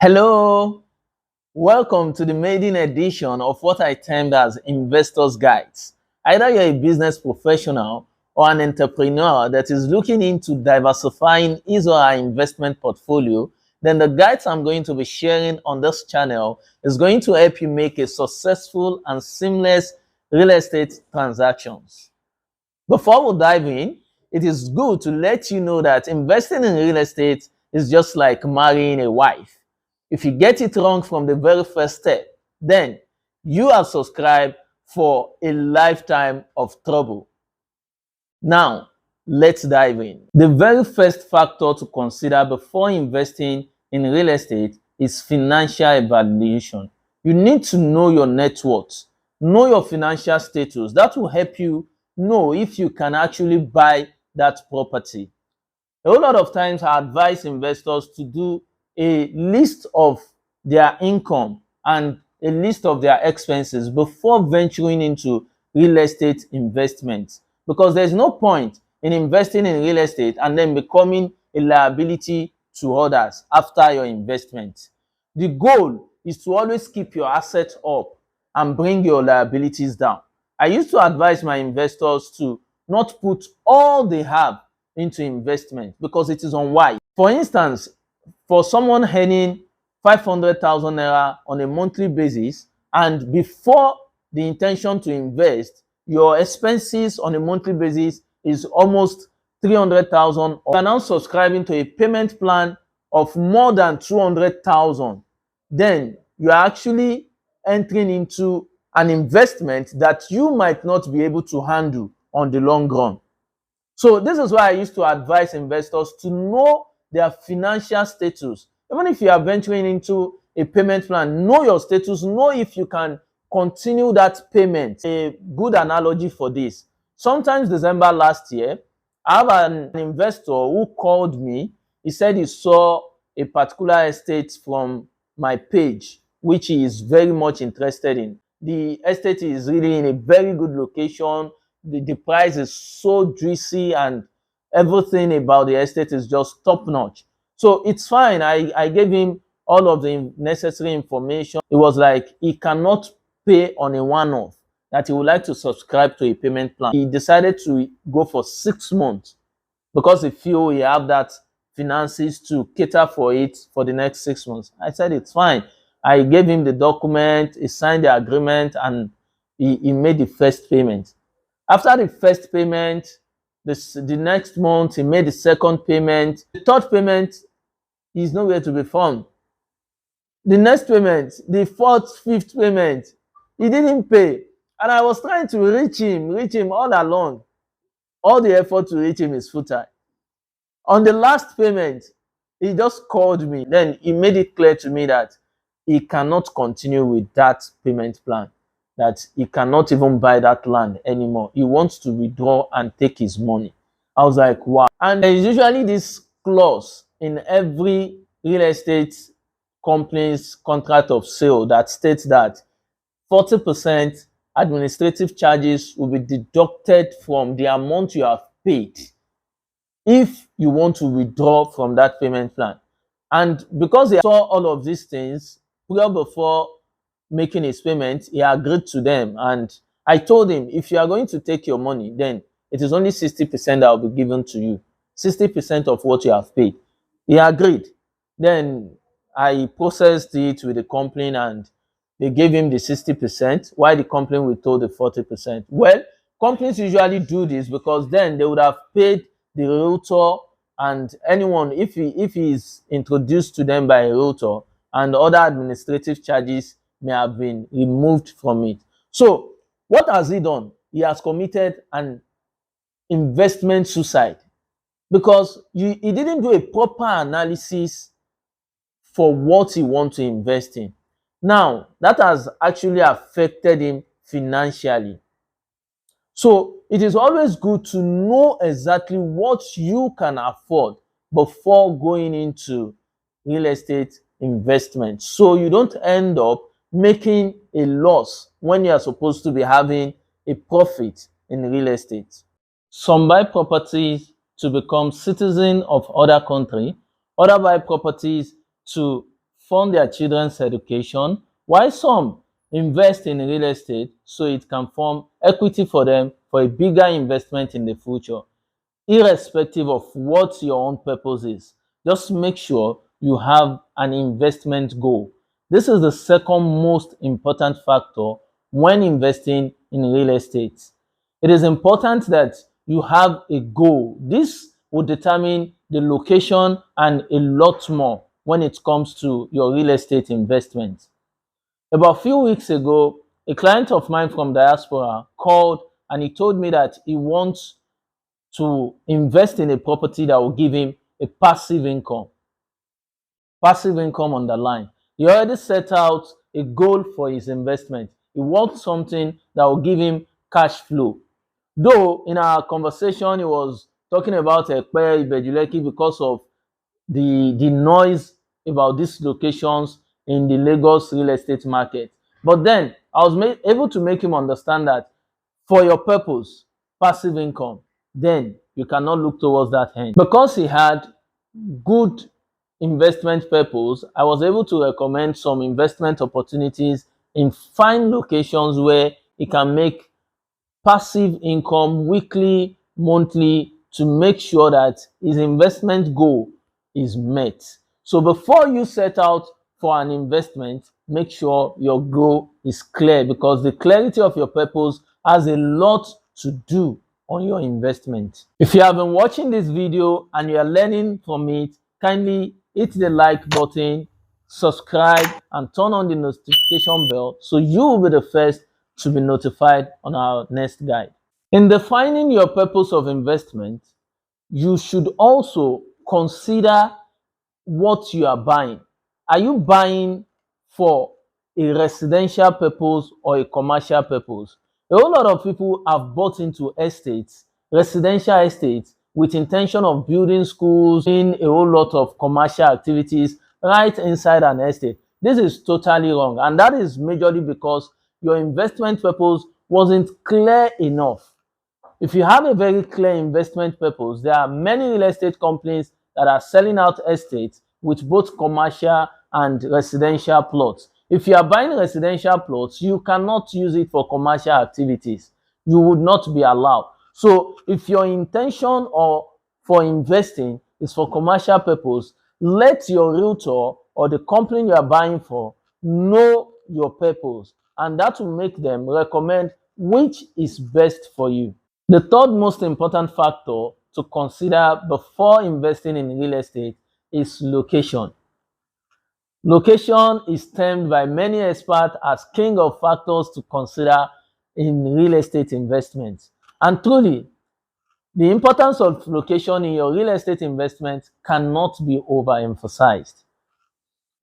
Hello, welcome to the maiden edition of what I termed as Investors Guides. Either you're a business professional or an entrepreneur that is looking into diversifying his or her investment portfolio, then the guides I'm going to be sharing on this channel is going to help you make a successful and seamless real estate transactions. Before we dive in, it is good to let you know that investing in real estate is just like marrying a wife. If you get it wrong from the very first step, then you are subscribed for a lifetime of trouble. Now, let's dive in. The very first factor to consider before investing in real estate is financial evaluation. You need to know your net worth, know your financial status. That will help you know if you can actually buy that property. A whole lot of times I advise investors to do a list of their income and a list of their expenses before venturing into real estate investments, because there's no point in investing in real estate and then becoming a liability to others after your investment. The goal is to always keep your assets up and bring your liabilities down. I used to advise my investors to not put all they have into investment because it is unwise. For instance, for someone earning 500,000 naira on a monthly basis, and before the intention to invest, your expenses on a monthly basis is almost 300,000. You are now subscribing to a payment plan of more than 200,000. Then you are actually entering into an investment that you might not be able to handle on the long run. So this is why I used to advise investors to know their financial status. Even if you are venturing into a payment plan, know your status, know if you can continue that payment. A good analogy for this: sometimes December last year, I have an investor who called me. He said he saw a particular estate from my page, which he is very much interested in. The estate is really in a very good location. The price is so juicy and everything about the estate is just top notch. So it's fine. I gave him all of the necessary information. It was like he cannot pay on a one-off, that he would like to subscribe to a payment plan. He decided to go for 6 months because he feel he have that finances to cater for it for the next 6 months. I said it's fine. I gave him the document, he signed the agreement, and he made the first payment. After the first payment, the next month, he made the second payment. The third payment is nowhere to be found. The next payment, the fourth, fifth payment, he didn't pay. And I was trying to reach him all along. All the effort to reach him is futile. On the last payment, he just called me. Then he made it clear to me that he cannot continue with that payment plan, that he cannot even buy that land anymore. He wants to withdraw and take his money. I was like, wow. And there is usually this clause in every real estate company's contract of sale that states that 40% administrative charges will be deducted from the amount you have paid if you want to withdraw from that payment plan. And because he saw all of these things well before making his payment, he agreed to them. And I told him, if you are going to take your money, then it is only 60% that will be given to you, 60% of what you have paid. He agreed. Then I processed it with the company and they gave him the 60%, while the company withheld the 40%. Well, companies usually do this because then they would have paid the realtor and anyone, if he is introduced to them by a realtor, and other administrative charges may have been removed from it. So what has he done? He has committed an investment suicide because he didn't do a proper analysis for what he wants to invest in. Now, that has actually affected him financially. So it is always good to know exactly what you can afford before going into real estate investment, so you don't end up making a loss when you are supposed to be having a profit in real estate. Some buy properties to become citizen of other country, other buy properties to fund their children's education, while some invest in real estate so it can form equity for them for a bigger investment in the future. Irrespective of what your own purpose is, just make sure you have an investment goal. This is the second most important factor when investing in real estate. It is important that you have a goal. This will determine the location and a lot more when it comes to your real estate investment. About a few weeks ago, a client of mine from diaspora called and he told me that he wants to invest in a property that will give him a passive income. Passive income on the line. He already set out a goal for his investment. He wants something that will give him cash flow. Though in our conversation, he was talking about Ekpe, Ibejuleki because of the noise about these locations in the Lagos real estate market. But then I was able to make him understand that for your purpose, passive income, then you cannot look towards that end. Because he had good investment purpose, I was able to recommend some investment opportunities in fine locations where he can make passive income weekly, monthly to make sure that his investment goal is met. So before you set out for an investment, make sure your goal is clear because the clarity of your purpose has a lot to do on your investment. If you have been watching this video and you are learning from it, kindly hit the like button, subscribe, and turn on the notification bell so you will be the first to be notified on our next guide. In defining your purpose of investment, you should also consider what you are buying. Are you buying for a residential purpose or a commercial purpose? A whole lot of people have bought into estates, residential estates, with intention of building schools, doing a whole lot of commercial activities right inside an estate. This is totally wrong, and that is majorly because your investment purpose wasn't clear enough. If you have a very clear investment purpose, there are many real estate companies that are selling out estates with both commercial and residential plots. If you are buying residential plots, you cannot use it for commercial activities. You would not be allowed. So if your intention or for investing is for commercial purpose, let your realtor or the company you are buying for know your purpose, and that will make them recommend which is best for you. The third most important factor to consider before investing in real estate is location. Location is termed by many experts as king of factors to consider in real estate investments. And truly, the importance of location in your real estate investment cannot be overemphasized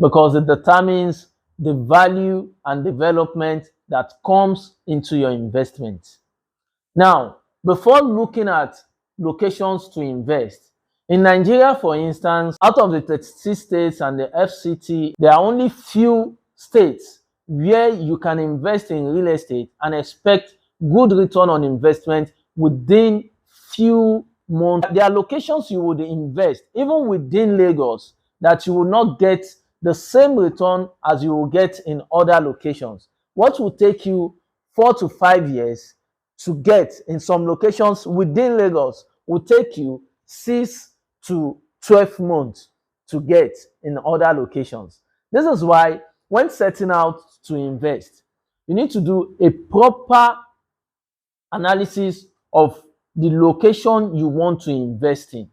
because it determines the value and development that comes into your investment. Now, before looking at locations to invest, in Nigeria, for instance, out of the 36 states and the FCT, there are only few states where you can invest in real estate and expect good return on investment within few months. There are locations you would invest, even within Lagos, that you will not get the same return as you will get in other locations. What will take you 4 to 5 years to get in some locations within Lagos will take you 6 to 12 months to get in other locations. This is why when setting out to invest, you need to do a proper analysis of the location you want to invest in.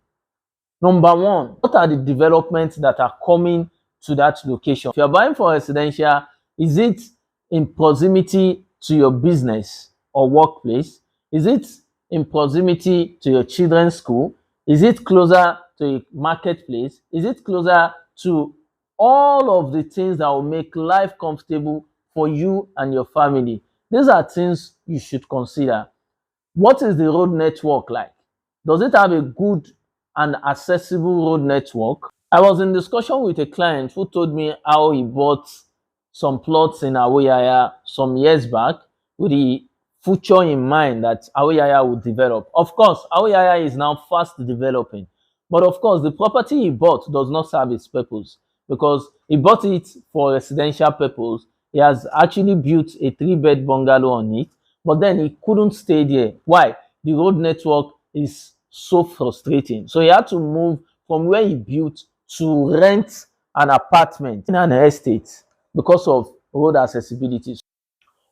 Number one, what are the developments that are coming to that location? If you're buying for residential, is it in proximity to your business or workplace? Is it in proximity to your children's school? Is it closer to a marketplace? Is it closer to all of the things that will make life comfortable for you and your family? These are things you should consider. What is the road network like? Does it have a good and accessible road network? I was in discussion with a client who told me how he bought some plots in Awoyaya some years back with the future in mind that Awoyaya would develop. Of course, Awoyaya is now fast developing. But of course, the property he bought does not serve its purpose because he bought it for residential purpose. He has actually built a three-bed bungalow on it, but then he couldn't stay there. Why? The road network is so frustrating. So he had to move from where he built to rent an apartment in an estate because of road accessibility.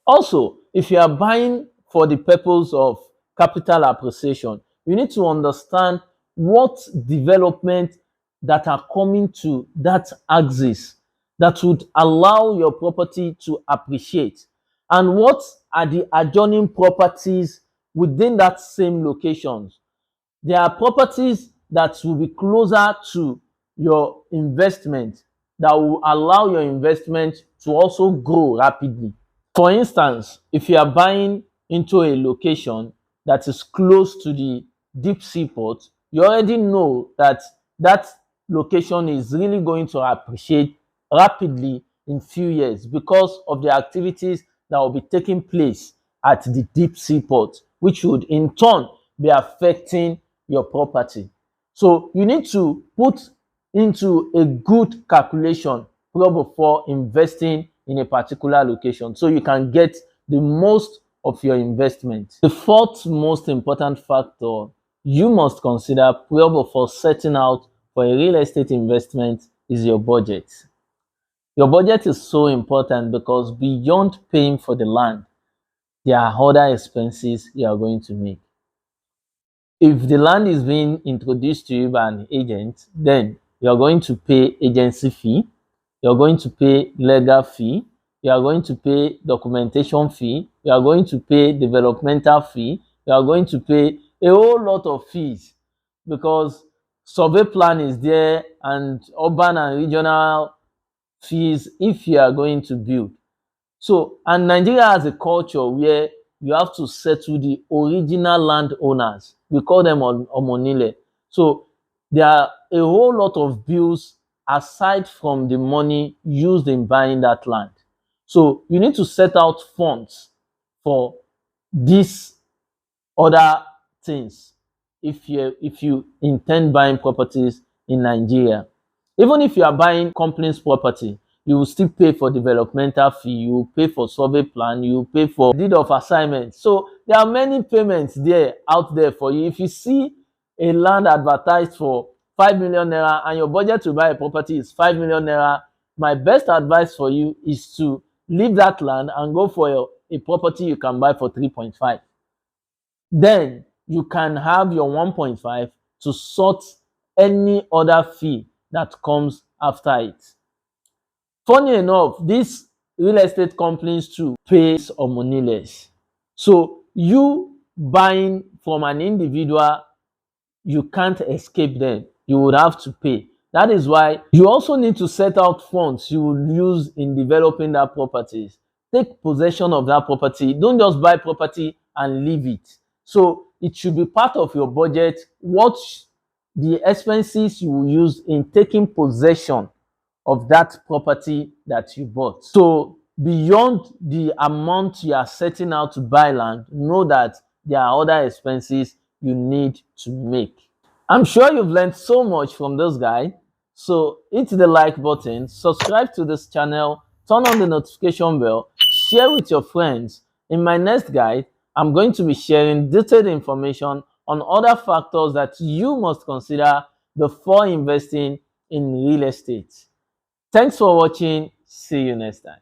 Also, if you are buying for the purpose of capital appreciation, you need to understand what development that are coming to that axis that would allow your property to appreciate, and what are the adjoining properties within that same locations. There are properties that will be closer to your investment that will allow your investment to also grow rapidly. For instance, if you are buying into a location that is close to the deep sea port, you already know that that location is really going to appreciate rapidly in few years because of the activities that will be taking place at the deep sea port, which would in turn be affecting your property. So you need to put into a good calculation before investing in a particular location so you can get the most of your investment. The fourth most important factor you must consider before setting out for a real estate investment is your budget. Your budget is so important because beyond paying for the land, there are other expenses you are going to make. If the land is being introduced to you by an agent, then you're going to pay agency fee, you're going to pay legal fee, you are going to pay documentation fee, you are going to pay developmental fee, you are going to pay a whole lot of fees because survey plan is there and urban and regional fees if you are going to build. So, and Nigeria has a culture where you have to settle the original landowners. We call them omonile. So, there are a whole lot of bills aside from the money used in buying that land. So, you need to set out funds for these other things if you intend buying properties in Nigeria. Even if you are buying company's property, you will still pay for developmental fee, you will pay for survey plan, you will pay for deed of assignment. So there are many payments there out there for you. If you see a land advertised for 5 million naira and your budget to buy a property is 5 million naira, my best advice for you is to leave that land and go for a property you can buy for 3.5. Then you can have your 1.5 to sort any other fee that comes after it. Funny enough, these real estate companies too pays omoniles. So you buying from an individual, you can't escape them. You would have to pay. That is why you also need to set out funds you will use in developing that properties. Take possession of that property. Don't just buy property and leave it. So it should be part of your budget. What the expenses you will use in taking possession of that property that you bought. So beyond the amount you are setting out to buy land, know that there are other expenses you need to make. I'm sure you've learned so much from this guy. So hit the like button, subscribe to this channel, turn on the notification bell, share with your friends. In my next guide, I'm going to be sharing detailed information on other factors that you must consider before investing in real estate. Thanks for watching. See you next time.